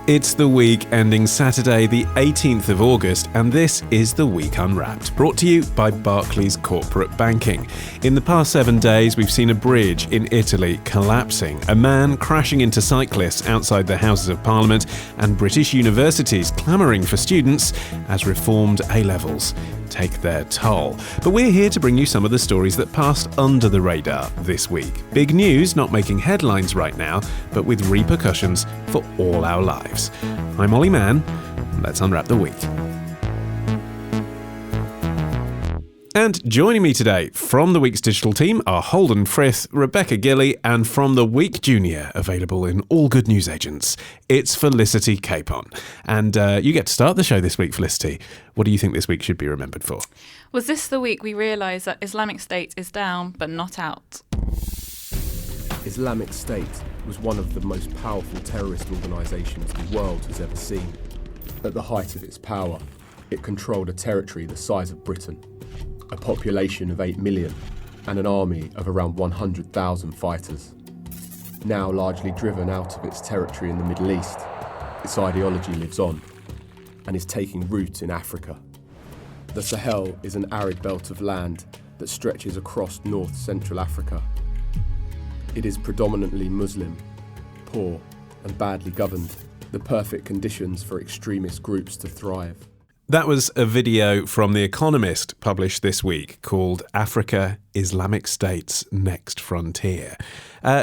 It's the week ending Saturday, the 18th of August, and this is The Week Unwrapped, brought to you by Barclays Corporate Banking. In the past 7 days, we've seen a bridge in Italy collapsing, a man crashing into cyclists outside the Houses of Parliament, and British universities clamouring for students as reformed A-levels take their toll. But we're here to bring you some of the stories that passed under the radar this week. Big news not making headlines right now, but with repercussions for all our lives. I'm Olly Mann. Let's unwrap the week. And joining me today from the Week's digital team are Holden Frith, Rebecca Gillie, and from the Week Junior, available in all good newsagents, it's Felicity Capon. And you get to start the show this week, Felicity. What do you think this week should be remembered for? Was this the week we realised that Islamic State is down but not out? Islamic State was one of the most powerful terrorist organisations the world has ever seen. At the height of its power, it controlled a territory the size of Britain, a population of 8 million, and an army of around 100,000 fighters. Now largely driven out of its territory in the Middle East, its ideology lives on and is taking root in Africa. The Sahel is an arid belt of land that stretches across north-central Africa. It is predominantly Muslim, poor, and badly governed, the perfect conditions for extremist groups to thrive. That was a video from The Economist published this week called Africa, Islamic State's Next Frontier.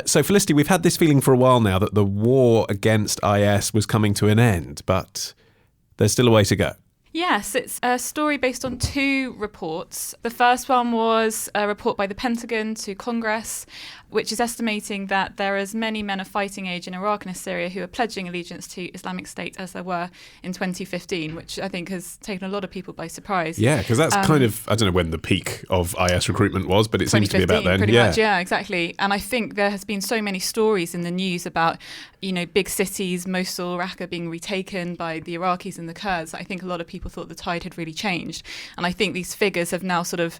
So Felicity, we've had this feeling for a while now that the war against IS was coming to an end, but there's still a way to go. Yes, it's a story based on 2 reports. The first one was a report by the Pentagon to Congress, which is estimating that there are as many men of fighting age in Iraq and Syria who are pledging allegiance to Islamic State as there were in 2015, which I think has taken a lot of people by surprise. Yeah, because that's kind of, I don't know when the peak of IS recruitment was, but it seems to be about then. Pretty much, yeah, exactly. And I think there has been so many stories in the news about, big cities, Mosul, Raqqa being retaken by the Iraqis and the Kurds. I think a lot of people thought the tide had really changed. And I think these figures have now sort of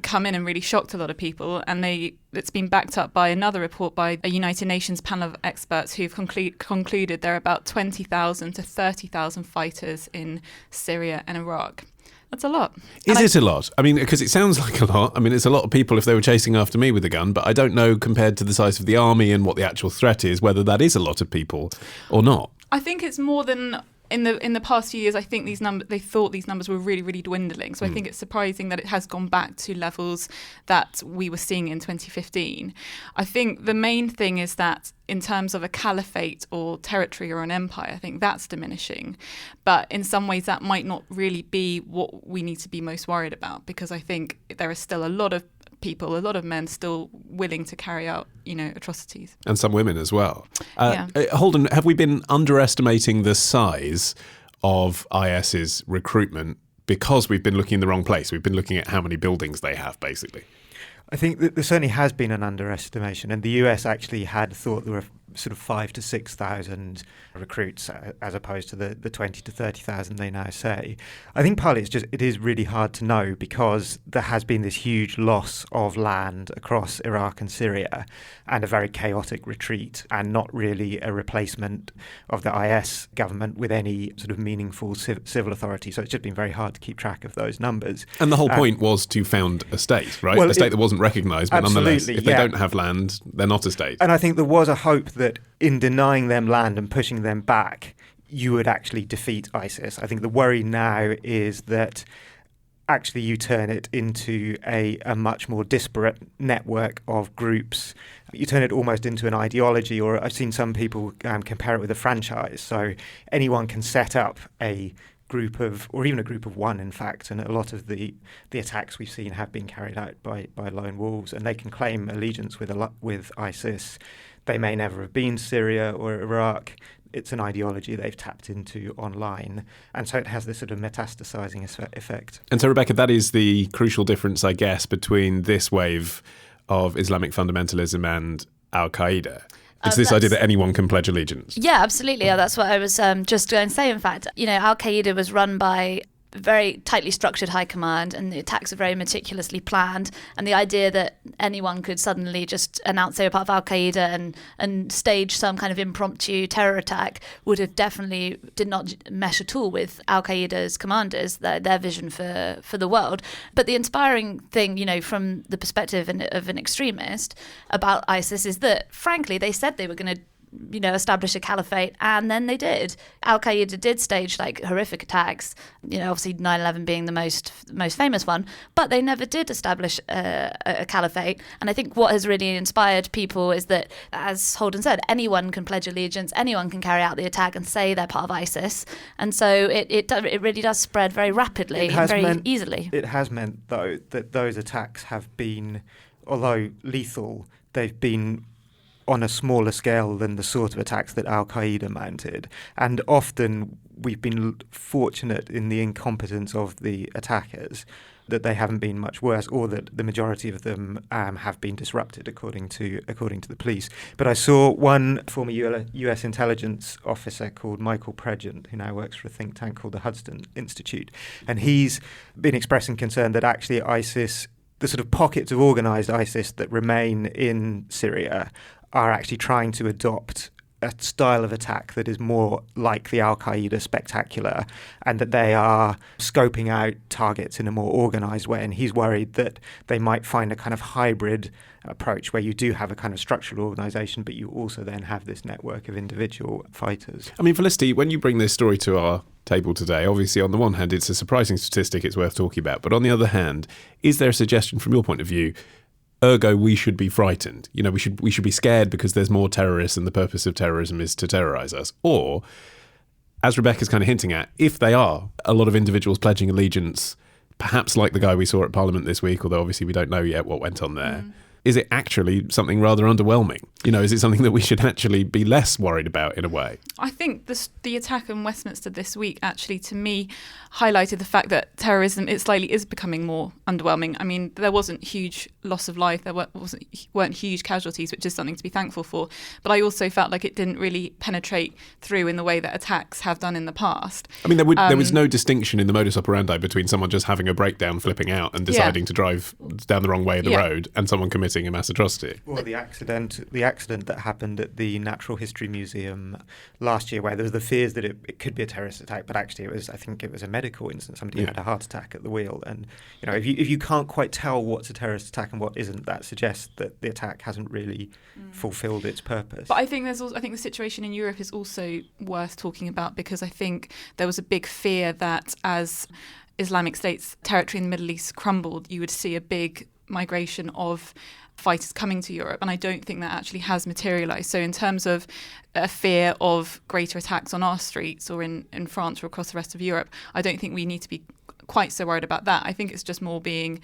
come in and really shocked a lot of people. And it's been backed up by another report by a United Nations panel of experts who've concluded there are about 20,000 to 30,000 fighters in Syria and Iraq. That's a lot. Is it a lot? I mean, because it sounds like a lot. I mean, it's a lot of people if they were chasing after me with a gun, but I don't know compared to the size of the army and what the actual threat is, whether that is a lot of people or not. I think it's more than... In the past few years, I think they thought these numbers were really, really dwindling. So I think it's surprising that it has gone back to levels that we were seeing in 2015. I think the main thing is that in terms of a caliphate or territory or an empire, I think that's diminishing. But in some ways, that might not really be what we need to be most worried about, because I think there is still a lot of people, a lot of men still willing to carry out, atrocities. And some women as well. Holden, have we been underestimating the size of IS's recruitment because we've been looking in the wrong place? We've been looking at how many buildings they have, basically. I think that there certainly has been an underestimation, and the US actually had thought there were sort of 5,000 to 6,000 recruits as opposed to the 20,000 to 30,000 they now say. I think partly it is really hard to know because there has been this huge loss of land across Iraq and Syria and a very chaotic retreat, and not really a replacement of the IS government with any sort of meaningful civil authority. So it's just been very hard to keep track of those numbers. And the whole point was to found a state, right? A state that wasn't recognised, but nonetheless, if they don't have land, they're not a state. And I think there was a hope that in denying them land and pushing them back, you would actually defeat ISIS. I think the worry now is that actually you turn it into a much more disparate network of groups. You turn it almost into an ideology, or I've seen some people compare it with a franchise. So anyone can set up a group of, or even a group of one, in fact, and a lot of the attacks we've seen have been carried out by lone wolves, and they can claim allegiance with ISIS. They may never have been Syria or Iraq. It's an ideology they've tapped into online. And so it has this sort of metastasizing effect. And so, Rebecca, that is the crucial difference, I guess, between this wave of Islamic fundamentalism and Al-Qaeda. It's this idea that anyone can pledge allegiance. Yeah, absolutely. That's what I was just going to say. In fact, Al-Qaeda was run by very tightly structured high command, and the attacks are very meticulously planned. And the idea that anyone could suddenly just announce they were part of Al-Qaeda and stage some kind of impromptu terror attack would have definitely did not mesh at all with Al-Qaeda's commanders, their vision for the world. But the inspiring thing, from the perspective of an extremist about ISIS is that, frankly, they said they were going to establish a caliphate, and then they did. Al-Qaeda did stage horrific attacks, obviously 9/11 being the most famous one, but they never did establish a caliphate. And I think what has really inspired people is that, as Holden said, anyone can pledge allegiance, anyone can carry out the attack and say they're part of ISIS, and so it really does spread very rapidly and very easily. It has meant, though, that those attacks have been, although lethal, they've been on a smaller scale than the sort of attacks that Al-Qaeda mounted. And often we've been fortunate in the incompetence of the attackers that they haven't been much worse, or that the majority of them have been disrupted, according to the police. But I saw one former US intelligence officer called Michael Pregent, who now works for a think tank called the Hudson Institute, and he's been expressing concern that actually ISIS, the sort of pockets of organised ISIS that remain in Syria, are actually trying to adopt a style of attack that is more like the Al-Qaeda spectacular, and that they are scoping out targets in a more organised way. And he's worried that they might find a kind of hybrid approach where you do have a kind of structural organisation, but you also then have this network of individual fighters. I mean, Felicity, when you bring this story to our table today, obviously on the one hand it's a surprising statistic it's worth talking about, but on the other hand, is there a suggestion from your point of view, ergo we should be frightened, we should be scared because there's more terrorists and the purpose of terrorism is to terrorise us? Or, as Rebecca's kind of hinting at, if they are a lot of individuals pledging allegiance, perhaps like the guy we saw at Parliament this week, although obviously we don't know yet what went on there, is it actually something rather underwhelming? Is it something that we should actually be less worried about in a way? I think the attack in Westminster this week actually, to me, highlighted the fact that terrorism is becoming more underwhelming. I mean, there wasn't huge loss of life, there weren't huge casualties, which is something to be thankful for. But I also felt like it didn't really penetrate through in the way that attacks have done in the past. I mean, there was no distinction in the modus operandi between someone just having a breakdown, flipping out and deciding to drive down the wrong way of the road, and someone committing a mass atrocity. Or the accident that happened at the Natural History Museum last year, where there was the fears that it could be a terrorist attack, but actually I think it was a medical incident. Somebody had a heart attack at the wheel, and if you can't quite tell what's a terrorist attack and what isn't, that suggests that the attack hasn't really fulfilled its purpose. But I think the situation in Europe is also worth talking about, because I think there was a big fear that as Islamic State's territory in the Middle East crumbled, you would see a big migration of fighters coming to Europe, and I don't think that actually has materialised. So in terms of a fear of greater attacks on our streets or in France or across the rest of Europe, I don't think we need to be quite so worried about that. I think it's just more being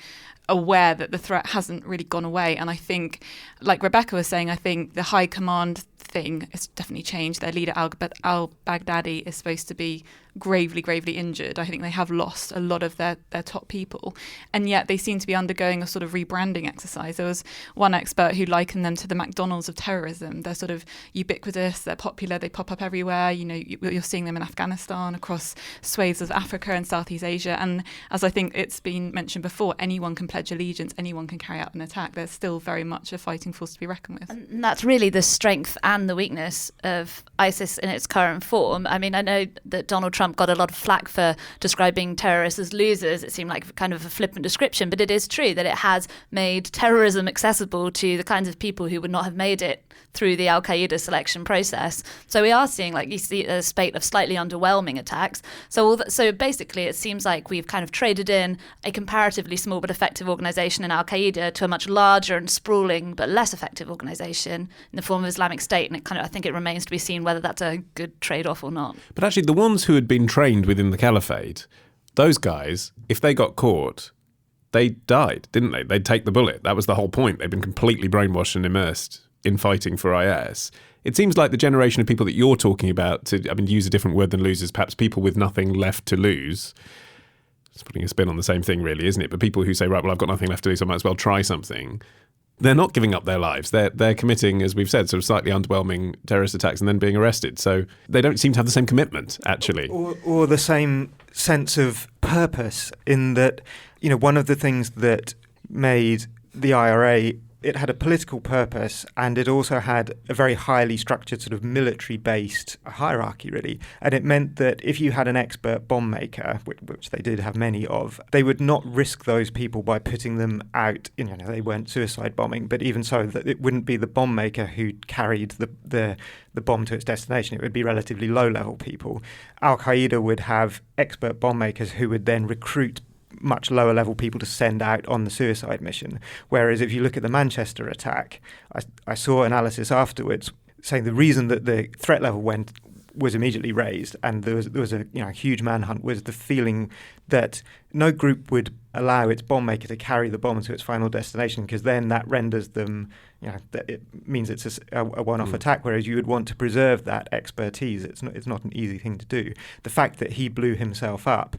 aware that the threat hasn't really gone away. And I think, like Rebecca was saying, I think the high command thing has definitely changed. Their leader, al-Baghdadi, is supposed to be gravely injured. I think they have lost a lot of their top people, and yet they seem to be undergoing a sort of rebranding exercise. There was one expert who likened them to the McDonald's of terrorism. They're sort of ubiquitous, they're popular, they pop up everywhere. You're seeing them in Afghanistan, across swathes of Africa and Southeast Asia. And as I think it's been mentioned before, anyone can pledge allegiance, anyone can carry out an attack. There's still very much a fighting force to be reckoned with. And that's really the strength and the weakness of ISIS in its current form. I mean, I know that Donald Trump got a lot of flack for describing terrorists as losers. It seemed like kind of a flippant description, but it is true that it has made terrorism accessible to the kinds of people who would not have made it through the Al-Qaeda selection process. So we are seeing, you see, a spate of slightly underwhelming attacks. So basically it seems like we've kind of traded in a comparatively small but effective organisation in Al-Qaeda to a much larger and sprawling but less effective organisation in the form of Islamic State. And I think it remains to be seen whether that's a good trade-off or not. But actually, the ones who had been trained within the caliphate, those guys, if they got caught, they died, didn't they? They'd take the bullet. That was the whole point. They'd been completely brainwashed and immersed in fighting for IS. It seems like the generation of people that you're talking about, to use a different word than losers, perhaps people with nothing left to lose. It's putting a spin on the same thing, really, isn't it? But people who say, right, well, I've got nothing left to lose, so I might as well try something. They're not giving up their lives. They're committing, as we've said, sort of slightly underwhelming terrorist attacks and then being arrested. So they don't seem to have the same commitment, actually. Or the same sense of purpose in that, one of the things that made the IRA, it had a political purpose, and it also had a very highly structured sort of military-based hierarchy, really. And it meant that if you had an expert bomb maker, which they did have many of, they would not risk those people by putting them out. They weren't suicide bombing, but even so, that it wouldn't be the bomb maker who carried the bomb to its destination. It would be relatively low-level people. Al-Qaeda would have expert bomb makers who would then recruit much lower level people to send out on the suicide mission. Whereas if you look at the Manchester attack, I saw analysis afterwards saying the reason that the threat level was immediately raised and there was a huge manhunt was the feeling that no group would allow its bomb maker to carry the bomb to its final destination, because then that renders them, that it means it's a one-off attack, whereas you would want to preserve that expertise. It's not an easy thing to do. The fact that he blew himself up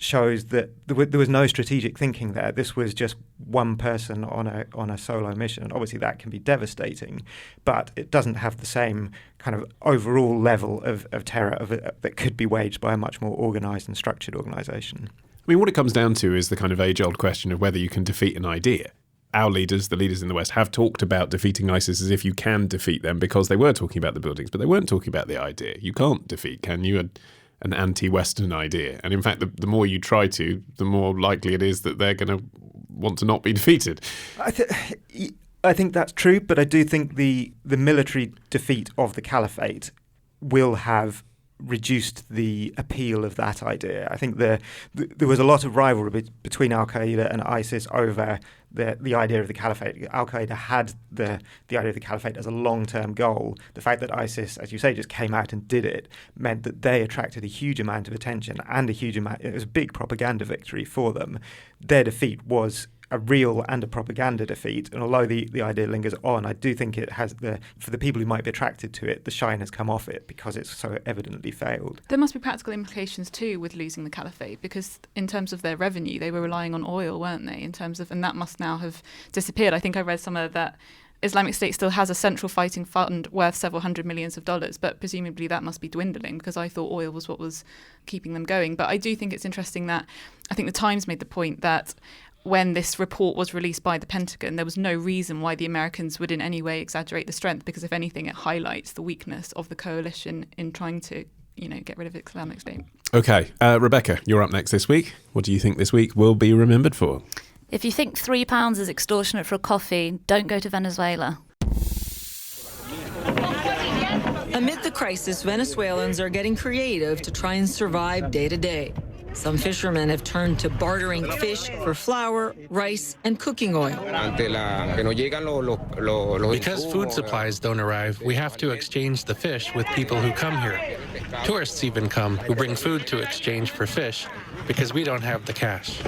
shows that there was no strategic thinking there. This was just one person on a solo mission. And obviously that can be devastating, but it doesn't have the same kind of overall level of terror that could be waged by a much more organised and structured organisation. I mean, what it comes down to is the kind of age-old question of whether you can defeat an idea. Our leaders, the leaders in the West, have talked about defeating ISIS as if you can defeat them because they were talking about the buildings, but they weren't talking about the idea. You can't defeat, can you? An anti-Western idea. And in fact, the more you try to, the more likely it is that they're going to want to not be defeated. I think that's true, but I do think the military defeat of the caliphate will have reduced the appeal of that idea. I think there was a lot of rivalry between Al-Qaeda and ISIS over the idea of the caliphate. Al-Qaeda had the idea of the caliphate as a long-term goal. The fact that ISIS, as you say, just came out and did it meant that they attracted a huge amount of attention and it was a big propaganda victory for them. Their defeat was a real and a propaganda defeat. And although the idea lingers on, I do think it has for the people who might be attracted to it, the shine has come off it because it's so evidently failed. There must be practical implications too with losing the caliphate, because in terms of their revenue, they were relying on oil, weren't they? And that must now have disappeared. I think I read somewhere that Islamic State still has a central fighting fund worth several $100 million, but presumably that must be dwindling, because I thought oil was what was keeping them going. But I do think it's interesting that I think the Times made the point that when this report was released by the Pentagon, there was no reason why the Americans would in any way exaggerate the strength, because if anything, it highlights the weakness of the coalition in trying to, get rid of Islamic State. Okay, Rebecca, you're up next this week. What do you think this week will be remembered for? If you think £3 is extortionate for a coffee, don't go to Venezuela. Amid the crisis, Venezuelans are getting creative to try and survive day to day. Some fishermen have turned to bartering fish for flour, rice, and cooking oil. Because food supplies don't arrive, we have to exchange the fish with people who come here. Tourists even come who bring food to exchange for fish because we don't have the cash.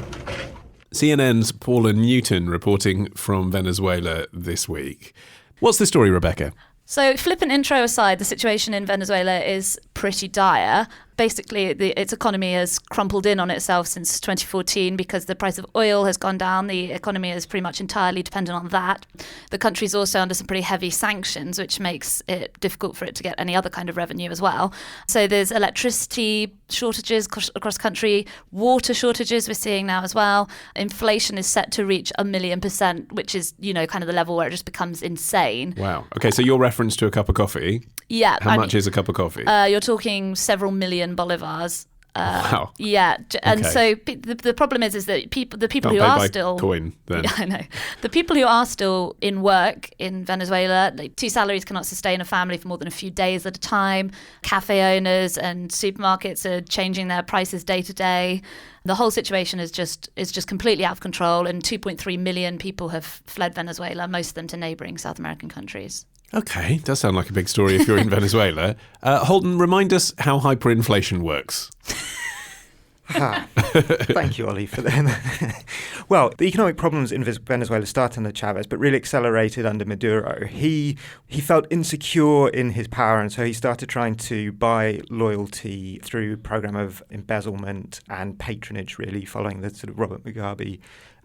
CNN's Paula Newton reporting from Venezuela this week. What's the story, Rebecca? So, flippant intro aside, the situation in Venezuela is pretty dire. Basically, its economy has crumpled in on itself since 2014 because the price of oil has gone down. The economy is pretty much entirely dependent on that. The country's also under some pretty heavy sanctions, which makes it difficult for it to get any other kind of revenue as well. So there's electricity shortages across the country, water shortages we're seeing now as well. Inflation is set to reach 1,000,000%, which is, kind of the level where it just becomes insane. Wow. Okay, so your reference to a cup of coffee. Yeah. How much is a cup of coffee? You're talking several million bolivars. Wow. Yeah, and so the problem is that the people who are still coin. Then. Yeah, I know. The people who are still in work in Venezuela, two salaries cannot sustain a family for more than a few days at a time. Cafe owners and supermarkets are changing their prices day to day. The whole situation is just completely out of control, and 2.3 million people have fled Venezuela, most of them to neighbouring South American countries. Okay, does sound like a big story if you're in Venezuela. Holden, remind us how hyperinflation works. Thank you, Ollie, for that. Well, the economic problems in Venezuela started under Chavez, but really accelerated under Maduro. He felt insecure in his power, and so he started trying to buy loyalty through a program of embezzlement and patronage, really, following the sort of Robert Mugabe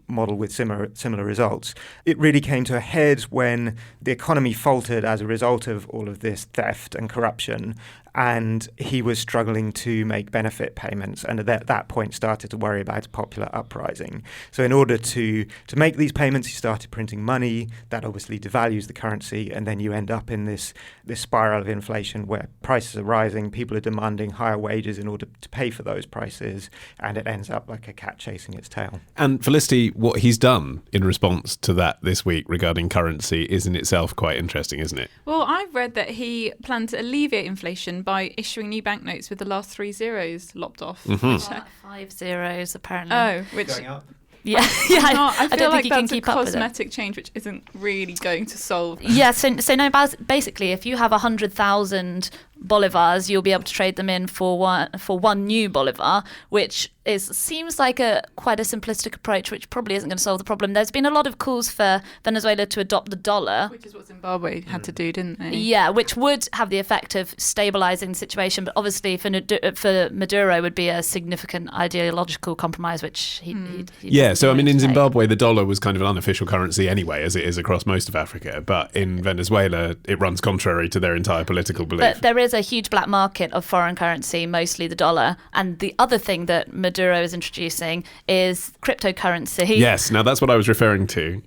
model with similar results. It really came to a head when the economy faltered as a result of all of this theft and corruption, and he was struggling to make benefit payments, and at that point started to worry about a popular uprising. So in order to make these payments, he started printing money. That obviously devalues the currency, and then you end up in this spiral of inflation where prices are rising, people are demanding higher wages in order to pay for those prices, and it ends up like a cat chasing its tail. And Felicity, what he's done in response to that this week regarding currency is in itself quite interesting, isn't it? Well, I've read that he planned to alleviate inflation by issuing new banknotes with the last 3 zeros lopped off. Mm-hmm. 5 zeros, apparently. Oh, which... Going up. Yeah, I feel don't like think you that's can keep a up with it. cosmetic change which isn't really going to solve. Yeah, so no, basically, if you have 100,000 bolivars, you'll be able to trade them in for one new bolivar, which seems like quite a simplistic approach, which probably isn't going to solve the problem. There's been a lot of calls for Venezuela to adopt the dollar, Which is what Zimbabwe had to do, didn't they? Yeah, which would have the effect of stabilising the situation, but obviously for Maduro would be a significant ideological compromise, which he'd Yeah, so I mean, in take. Zimbabwe, the dollar was kind of an unofficial currency anyway, as it is across most of Africa. But in Venezuela, it runs contrary to their entire political belief. But there is a huge black market of foreign currency, mostly the dollar. And the other thing that Maduro is introducing is cryptocurrency. Yes, now that's what I was referring to.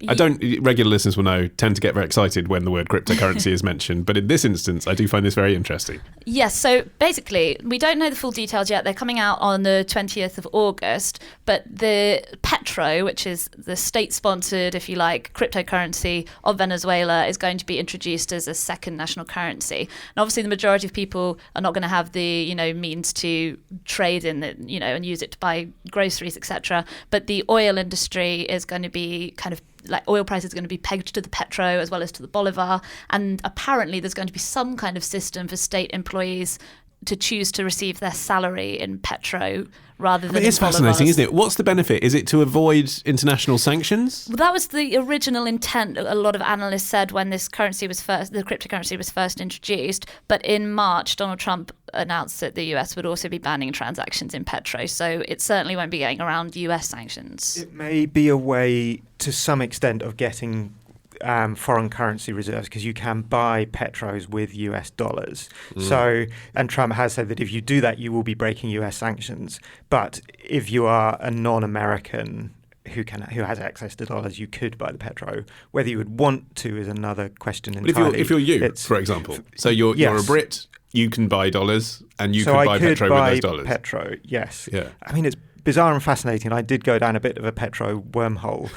Regular listeners will know, tend to get very excited when the word cryptocurrency is mentioned. But in this instance, I do find this very interesting. Yes, so basically, we don't know the full details yet. They're coming out on the 20th of August. But the Petro, which is the state-sponsored, if you like, cryptocurrency of Venezuela, is going to be introduced as a second national currency. And obviously, the majority of people are not going to have the means to trade in it, and use it to buy groceries, etc. But the oil industry is going to be kind of like oil prices are going to be pegged to the petro as well as to the bolivar, and apparently there's going to be some kind of system for state employees to choose to receive their salary in petro rather than It's fascinating, isn't it? What's the benefit? Is it to avoid international sanctions? Well, that was the original intent. A lot of analysts said when the cryptocurrency was first introduced. But in March, Donald Trump announced that the US would also be banning transactions in petro. So it certainly won't be going around US sanctions. It may be a way, to some extent, of getting foreign currency reserves, because you can buy petros with US dollars. So, and Trump has said that if you do that, you will be breaking US sanctions. But if you are a non-American who has access to dollars, you could buy the petro. Whether you would want to is another question entirely. But if you're you, for example, so you're a Brit, you can buy dollars, and you could buy petro with those dollars. Petro, yes. Yeah. I mean, it's bizarre and fascinating. I did go down a bit of a petro wormhole.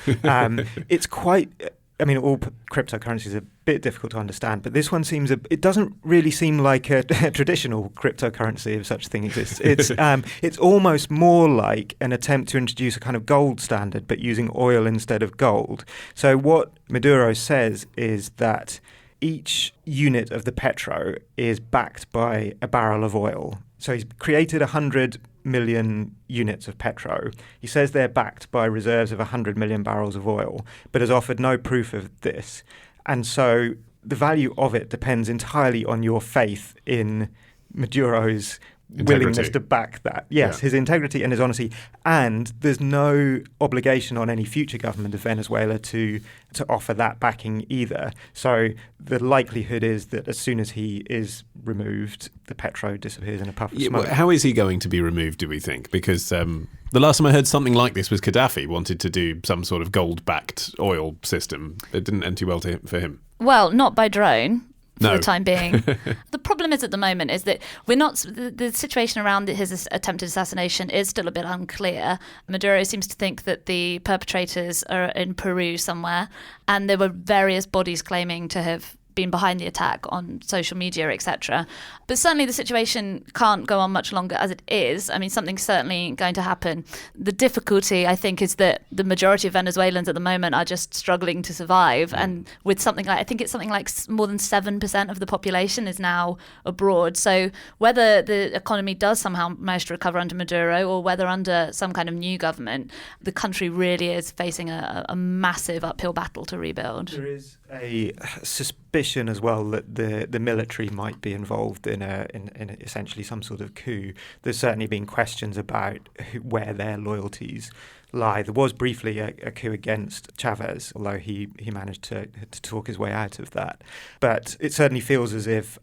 It's quite... I mean, all cryptocurrencies are a bit difficult to understand, but this one it doesn't really seem like a traditional cryptocurrency if such a thing exists. It's almost more like an attempt to introduce a kind of gold standard, but using oil instead of gold. So what Maduro says is that each unit of the petro is backed by a barrel of oil. So he's created 100 million units of petro. He says they're backed by reserves of 100 million barrels of oil, but has offered no proof of this. And so the value of it depends entirely on your faith in Maduro's willingness to back that. Yes, his integrity and his honesty. And there's no obligation on any future government of Venezuela to offer that backing either. So the likelihood is that as soon as he is removed, the petro disappears in a puff of smoke. How is he going to be removed, do we think? Because the last time I heard something like this was Gaddafi wanted to do some sort of gold-backed oil system. It didn't end too well for him. Well, not by drone. For No. the time being. The problem is at the moment is that the situation around his attempted assassination is still a bit unclear. Maduro seems to think that the perpetrators are in Peru somewhere, and there were various bodies claiming to have been behind the attack on social media, etc. But certainly the situation can't go on much longer as it is. I mean, something's certainly going to happen. The difficulty, I think, is that the majority of Venezuelans at the moment are just struggling to survive. And with something like, I think it's something like more than 7% of the population is now abroad. So whether the economy does somehow manage to recover under Maduro or whether under some kind of new government, the country really is facing a massive uphill battle to rebuild. There is a suspicion as well that the military might be involved in essentially some sort of coup. There's certainly been questions about where their loyalties lie. There was briefly a coup against Chavez, although he managed to talk his way out of that. But it certainly feels as if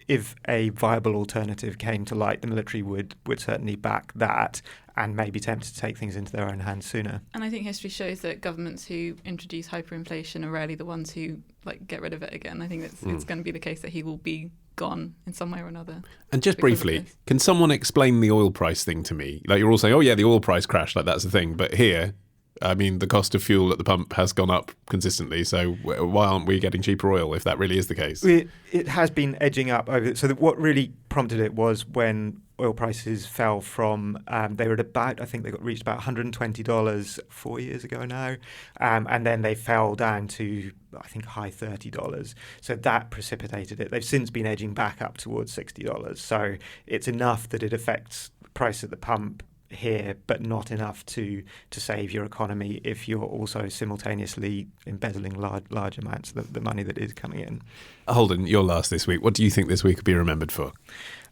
a viable alternative came to light, the military would certainly back that and may be tempted to take things into their own hands sooner. And I think history shows that governments who introduce hyperinflation are rarely the ones who get rid of it again. I think it's going to be the case that he will be gone in some way or another. And just briefly, can someone explain the oil price thing to me? Like, you're all saying, oh yeah, the oil price crashed, like that's the thing. But here, I mean, the cost of fuel at the pump has gone up consistently. So why aren't we getting cheaper oil if that really is the case? It has been edging up over. So what really prompted it was when oil prices fell from, they were at about, I think they reached about $120 4 years ago now. And then they fell down to, I think, high $30. So that precipitated it. They've since been edging back up towards $60. So it's enough that it affects the price at the pump here, but not enough to save your economy if you're also simultaneously embezzling large amounts of the money that is coming in. Holden, you're last this week. What do you think this week will be remembered for?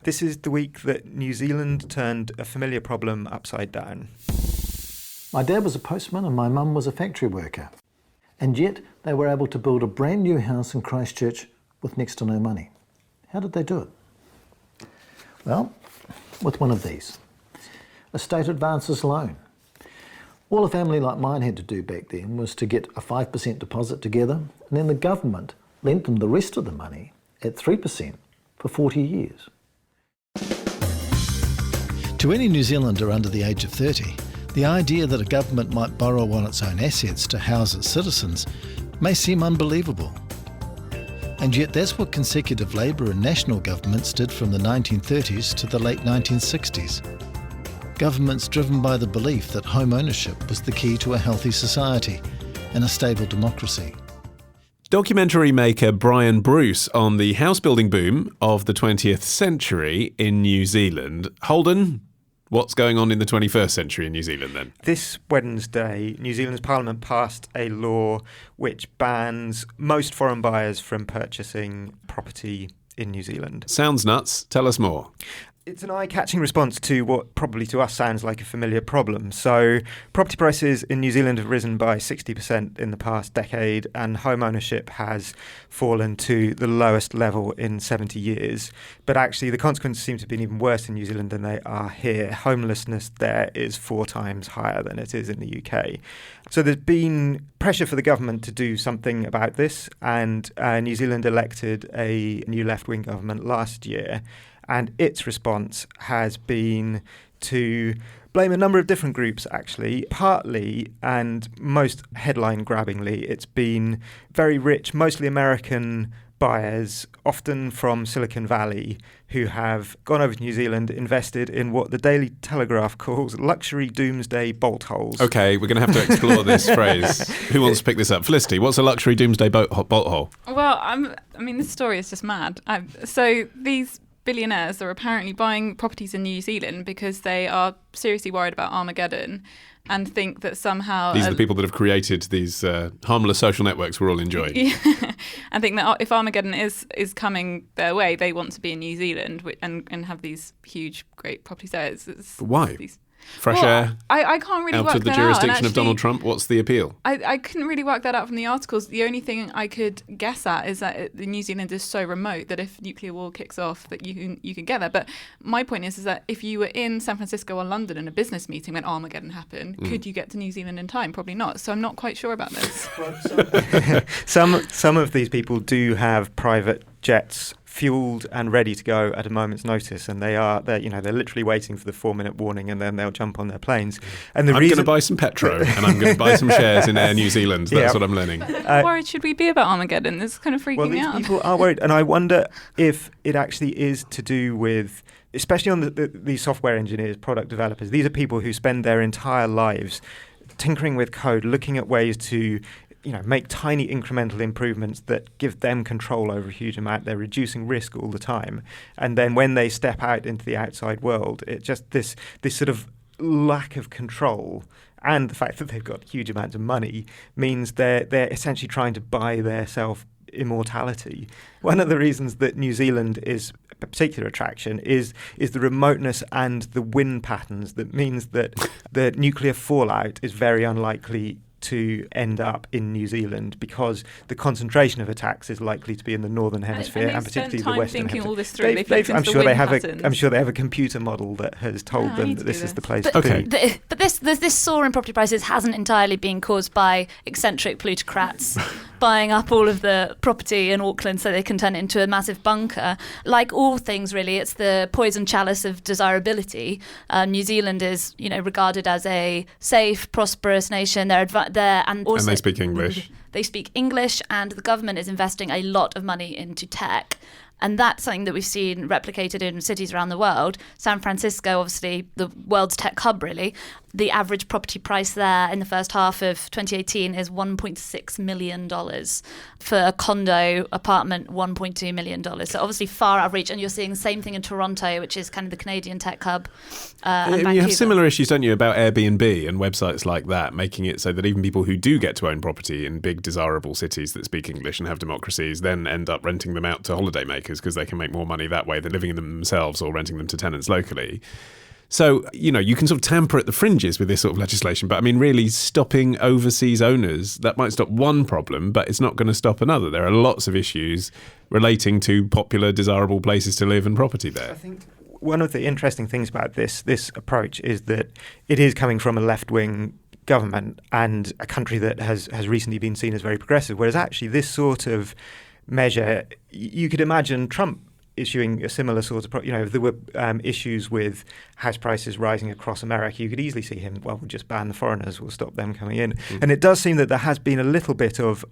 This is the week that New Zealand turned a familiar problem upside down. My dad was a postman and my mum was a factory worker. And yet they were able to build a brand new house in Christchurch with next to no money. How did they do it? Well, with one of these. A state advances loan. All a family like mine had to do back then was to get a 5% deposit together, and then the government lent them the rest of the money at 3% for 40 years. To any New Zealander under the age of 30, the idea that a government might borrow on its own assets to house its citizens may seem unbelievable. And yet that's what consecutive Labour and national governments did from the 1930s to the late 1960s. Governments driven by the belief that home ownership was the key to a healthy society and a stable democracy. Documentary maker Brian Bruce on the house building boom of the 20th century in New Zealand. Holden, what's going on in the 21st century in New Zealand then? This Wednesday, New Zealand's Parliament passed a law which bans most foreign buyers from purchasing property in New Zealand. Sounds nuts. Tell us more. It's an eye-catching response to what probably to us sounds like a familiar problem. So property prices in New Zealand have risen by 60% in the past decade, and home ownership has fallen to the lowest level in 70 years. But actually the consequences seem to have been even worse in New Zealand than they are here. Homelessness there is 4 times higher than it is in the UK. So there's been pressure for the government to do something about this, and New Zealand elected a new left-wing government last year. And its response has been to blame a number of different groups, actually. Partly, and most headline-grabbingly, it's been very rich, mostly American buyers, often from Silicon Valley, who have gone over to New Zealand, invested in what the Daily Telegraph calls luxury doomsday boltholes. Okay, we're going to have to explore this phrase. Who wants to pick this up? Felicity, what's a luxury doomsday bolt hole? Well, this story is just mad. So these billionaires are apparently buying properties in New Zealand because they are seriously worried about Armageddon and think that somehow... These are the people that have created these harmless social networks we're all enjoying. Yeah. And think that if Armageddon is coming their way, they want to be in New Zealand and have these huge, great properties there. Why? Fresh air? I can't really work that out. Out of the jurisdiction of Donald Trump? What's the appeal? I couldn't really work that out from the articles. The only thing I could guess at is that New Zealand is so remote that if nuclear war kicks off, that you can get there. But my point is that if you were in San Francisco or London in a business meeting when Armageddon happened, could you get to New Zealand in time? Probably not. So I'm not quite sure about this. Some of these people do have private jets fueled and ready to go at a moment's notice, and they're literally waiting for the 4-minute warning, and then they'll jump on their planes. And I'm going to buy some petro, and I'm going to buy some shares in Air New Zealand. That's what I'm learning. How worried should we be about Armageddon? This is kind of freaking me out. These people are worried, and I wonder if it actually is to do with, especially on these software engineers, product developers. These are people who spend their entire lives tinkering with code, looking at ways to make tiny incremental improvements that give them control over a huge amount. They're reducing risk all the time. And then when they step out into the outside world, it just this sort of lack of control and the fact that they've got huge amounts of money means they're essentially trying to buy themselves immortality. One of the reasons that New Zealand is a particular attraction is the remoteness and the wind patterns. That means that the nuclear fallout is very unlikely to end up in New Zealand because the concentration of attacks is likely to be in the northern hemisphere and particularly the western hemisphere. All this through. I'm sure they have a computer model that has told them that this is the place to be. But this soar in property prices hasn't entirely been caused by eccentric plutocrats buying up all of the property in Auckland so they can turn it into a massive bunker. Like all things, really, it's the poison chalice of desirability. New Zealand is, regarded as a safe, prosperous nation. And they speak English. They speak English, and the government is investing a lot of money into tech. And that's something that we've seen replicated in cities around the world. San Francisco, obviously, the world's tech hub, really. The average property price there in the first half of 2018 is $1.6 million. For a condo apartment, $1.2 million. So obviously far out of reach. And you're seeing the same thing in Toronto, which is kind of the Canadian tech hub. And you have similar issues, don't you, about Airbnb and websites like that, making it so that even people who do get to own property in big, desirable cities that speak English and have democracies then end up renting them out to holidaymakers because they can make more money that way than living in them themselves or renting them to tenants locally. So, you can sort of tamper at the fringes with this sort of legislation, but I mean, really stopping overseas owners, that might stop one problem, but it's not going to stop another. There are lots of issues relating to popular, desirable places to live and property there. I think one of the interesting things about this approach is that it is coming from a left-wing government and a country that has recently been seen as very progressive, whereas actually this sort of measure, you could imagine Trump issuing a similar sort of, if there were issues with house prices rising across America, you could easily see him, we'll just ban the foreigners, we'll stop them coming in. And it does seem that there has been a little bit of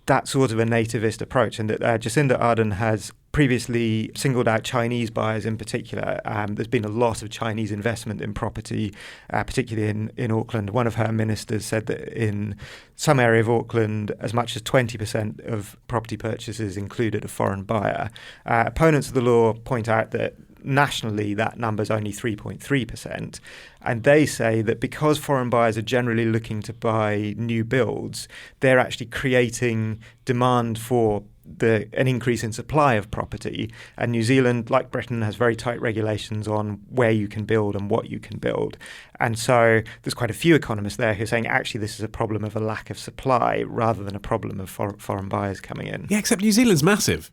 that sort of a nativist approach, and that Jacinda Ardern has previously singled out Chinese buyers in particular. There's been a lot of Chinese investment in property, particularly in Auckland. One of her ministers said that in some area of Auckland, as much as 20% of property purchases included a foreign buyer. Opponents of the law point out that nationally, that number is only 3.3%. And they say that because foreign buyers are generally looking to buy new builds, they're actually creating demand for an increase in supply of property. And New Zealand, like Britain, has very tight regulations on where you can build and what you can build. And so there's quite a few economists there who are saying, actually, this is a problem of a lack of supply rather than a problem of foreign buyers coming in. Yeah, except New Zealand's massive.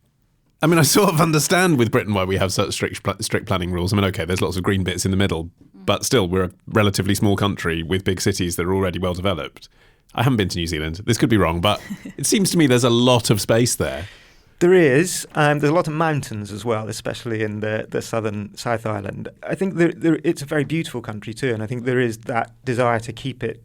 I mean, I sort of understand with Britain why we have such strict planning rules. I mean, okay, there's lots of green bits in the middle, but still, we're a relatively small country with big cities that are already well developed. I haven't been to New Zealand. This could be wrong, but it seems to me there's a lot of space there. There is. There's a lot of mountains as well, especially in the southern South Island. I think it's a very beautiful country too, and I think there is that desire to keep it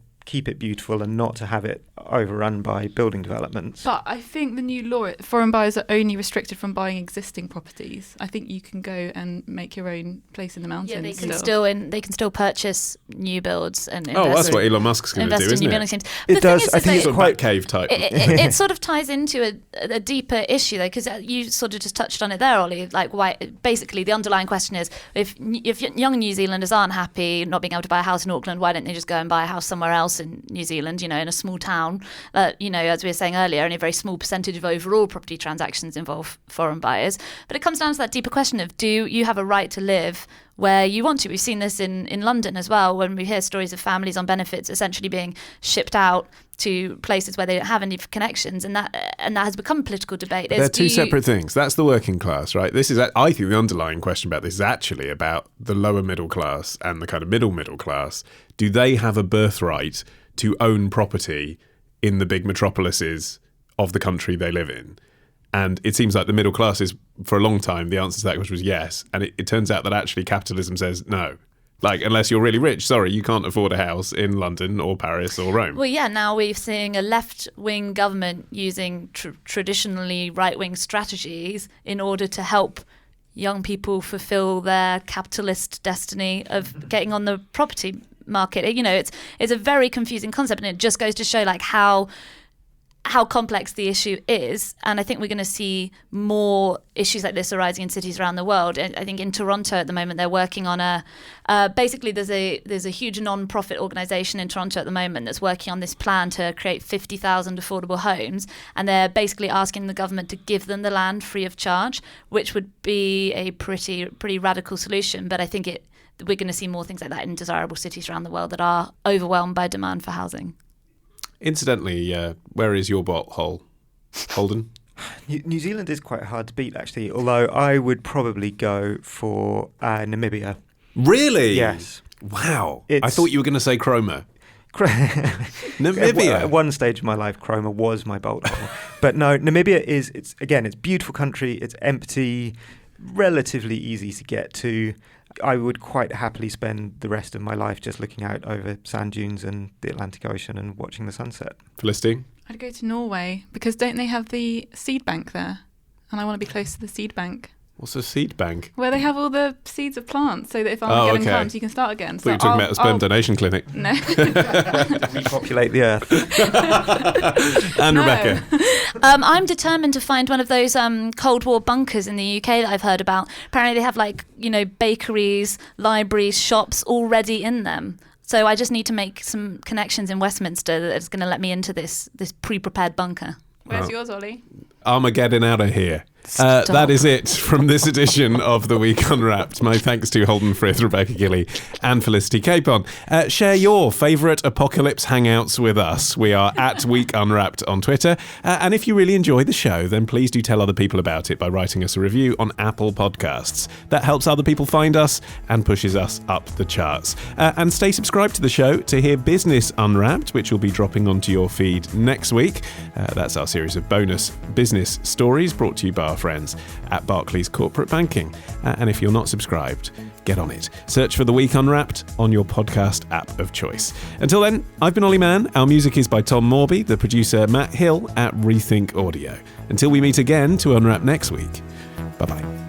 beautiful and not to have it overrun by building developments. But I think the new law, foreign buyers are only restricted from buying existing properties. I think you can go and make your own place in the mountains. Yeah, they can still purchase new builds and invest. Oh, that's what Elon Musk's going to do, isn't it? It does. I think it's quite cave type. It sort of ties into a deeper issue, though, because you sort of just touched on it there, Ollie. Like, why? Basically, the underlying question is, if young New Zealanders aren't happy not being able to buy a house in Auckland, why don't they just go and buy a house somewhere else in New Zealand? In a small town. As we were saying earlier, only a very small percentage of overall property transactions involve foreign buyers. But it comes down to that deeper question of, do you have a right to live where you want to? We've seen this in London as well, when we hear stories of families on benefits essentially being shipped out to places where they don't have any connections, and that has become a political debate. They're two separate things. That's the working class, right? I think the underlying question about this is actually about the lower middle class and the kind of middle class. Do they have a birthright to own property in the big metropolises of the country they live in? And it seems like the middle class is, for a long time, the answer to that question was yes. And it turns out that actually capitalism says no. Like, unless you're really rich, sorry, you can't afford a house in London or Paris or Rome. Well, yeah, now we're seeing a left-wing government using traditionally right-wing strategies in order to help young people fulfill their capitalist destiny of getting on the property market. It's a very confusing concept, and it just goes to show like how how complex the issue is, and I think we're going to see more issues like this arising in cities around the world. I think in Toronto at the moment they're working on basically there's a huge non-profit organisation in Toronto at the moment that's working on this plan to create 50,000 affordable homes, and they're basically asking the government to give them the land free of charge, which would be a pretty radical solution. But I think we're going to see more things like that in desirable cities around the world that are overwhelmed by demand for housing. Incidentally, where is your bolthole, Holden? New Zealand is quite hard to beat, actually, although I would probably go for Namibia. Really? Yes. Wow. I thought you were going to say Cromer. Namibia. At one stage of my life, Cromer was my bolthole. But no, Namibia it's a beautiful country. It's empty, relatively easy to get to. I would quite happily spend the rest of my life just looking out over sand dunes and the Atlantic Ocean and watching the sunset. Felicity? I'd go to Norway, because don't they have the seed bank there? And I want to be close to the seed bank. What's a seed bank? Where they have all the seeds of plants, so that if Armageddon comes, you can start again. So you were talking about a sperm donation clinic. No. Repopulate the earth. And Rebecca? I'm determined to find one of those Cold War bunkers in the UK that I've heard about. Apparently they have bakeries, libraries, shops already in them. So I just need to make some connections in Westminster that's going to let me into this pre-prepared bunker. Where's yours, Ollie? Armageddon out of here. That is it from this edition of The Week Unwrapped. My thanks to Holden Frith, Rebecca Gillie and Felicity Capon. Share your favourite apocalypse hangouts with us. We are at Week Unwrapped on Twitter. And if you really enjoy the show, then please do tell other people about it by writing us a review on Apple Podcasts. That helps other people find us and pushes us up the charts. And stay subscribed to the show to hear Business Unwrapped, which will be dropping onto your feed next week. That's our series of bonus business stories brought to you by our friends at Barclays Corporate Banking. And if you're not subscribed, get on it. Search for The Week Unwrapped on your podcast app of choice. Until then, I've been Olly Mann. Our music is by Tom Morby, the producer Matt Hill at Rethink Audio. Until we meet again to unwrap next week, bye-bye.